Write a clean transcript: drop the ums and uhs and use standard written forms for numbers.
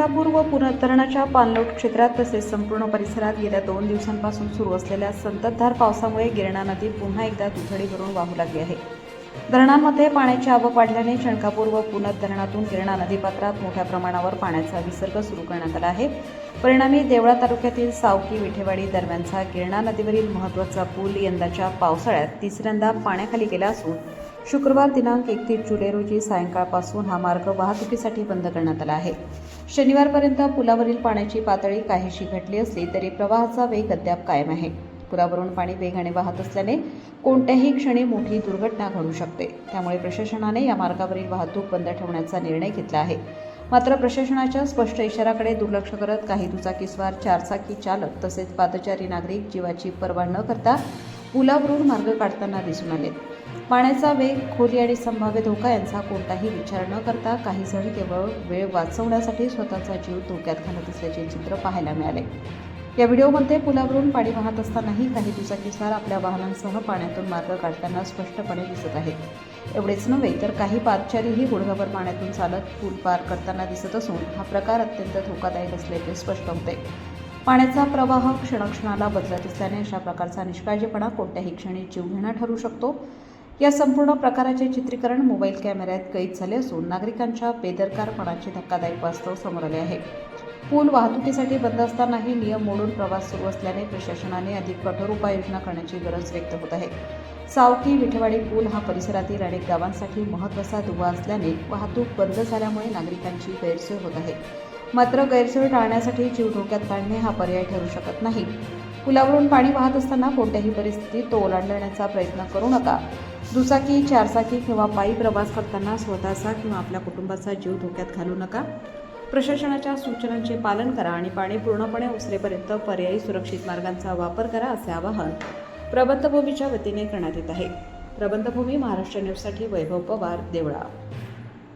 शंकापूर व धरणाच्या पाणलोट क्षेत्रात तसेच संपूर्ण परिसरात गेल्या 2 दिवसांपासून सुरू असलेल्या संततधार पावसामुळे गिरणा नदी पुन्हा एकदा दुथडी भरून वाहू लागली आहे। धरणांमध्ये पाण्याची आवक वाढल्याने शंकापूर व धरणातून गिरणा नदीपात्रात मोठ्या प्रमाणावर पाण्याचा विसर्ग सुरू करण्यात आला आहे। परिणामी देवळा तालुक्यातील सावकी विठेवाडी दरम्यानचा गिरणा नदीवरील महत्त्वाचा पूल यंदाच्या पावसाळ्यात तिसऱ्यांदा पाण्याखाली गेला असून शुक्रवार दिनांक 31 जुलै रोजी सायंकाळपासून हा मार्ग वाहतुकीसाठी बंद करण्यात आला आहे। शनिवारपर्यंत पुलावरील पाण्याची पातळी काहीशी घटली असली तरी प्रवाहाचा वेग अद्याप कायम आहे। पुलावरून पाणी वेगाने वाहत असल्याने कोणत्याही क्षणी मोठी दुर्घटना घडू शकते। त्यामुळे प्रशासनाने या मार्गावरील वाहतूक बंद ठेवण्याचा निर्णय घेतला आहे। मात्र प्रशासनाच्या स्पष्ट इशाऱ्याकडे दुर्लक्ष करत काही दुचाकीस्वार, चारचाकी चालक तसेच पादचारी नागरिक जीवाची पर्वा न करता पुलावरून मार्ग काढताना दिसून आले। पाण्याचा वेग, खोली आणि संभाव्य धोका यांचा कोणताही विचार न करता काही जण केवळ वेळ वाचवण्यासाठी स्वतःचा जीव धोक्यात घालत असल्याचे चित्र पाहायला मिळाले। या व्हिडिओमध्ये पुलावरून पाणी वाहत असतानाही काही दुचाकीस्वार आपल्या वाहनांसह पाण्यातून मार्ग काढताना स्पष्टपणे दिसत आहेत। एवढेच नव्हे तर काही पादचारीही गुडघाभर पाण्यातून चालत पूल पार करताना दिसत असून हा प्रकार अत्यंत धोकादायक असल्याचे स्पष्ट होते। पाण्याचा प्रवाह क्षणाक्षणाला बदलत असल्याने अशा प्रकारचा निष्काळजीपणा कोणत्याही क्षणी जीवघेणा ठरू शकतो। या संपूर्ण प्रकाराचे चित्रीकरण मोबाईल कॅमेऱ्यात कैद झाले असून नागरिकांच्या बेदरकारपणाचे धक्कादायक वास्तव समोर आले आहे। पूल वाहतुकीसाठी बंद असतानाही नियम मोडून प्रवास सुरू असल्याने प्रशासनाने अधिक कठोर उपाययोजना करण्याची गरज व्यक्त होत आहे। सावकी विठेवाडी पूल हा परिसरातील अनेक गावांसाठी महत्त्वाचा दुवा असल्याने वाहतूक बंद झाल्यामुळे नागरिकांची गैरसोय होत आहे। मात्र गैरसोय टाळण्यासाठी जीव धोक्यात काढणे हा पर्याय ठरू शकत नाही। पुलावरून पाणी वाहत असताना कोणत्याही परिस्थितीत तो ओलांडण्याचा प्रयत्न करू नका। दुचाकी, चारचाकी किंवा पायी प्रवास करताना स्वतःचा किंवा आपल्या कुटुंबाचा जीव धोक्यात घालू नका। प्रशासनाच्या सूचनांचे पालन करा आणि पाणी पूर्णपणे ओसरेपर्यंत पर्यायी सुरक्षित मार्गांचा वापर करा असे आवाहन प्रबंधभूमीच्या वतीने करण्यात येत आहे। प्रबंधभूमी महाराष्ट्र न्यूजसाठी वैभव पवार, देवळा।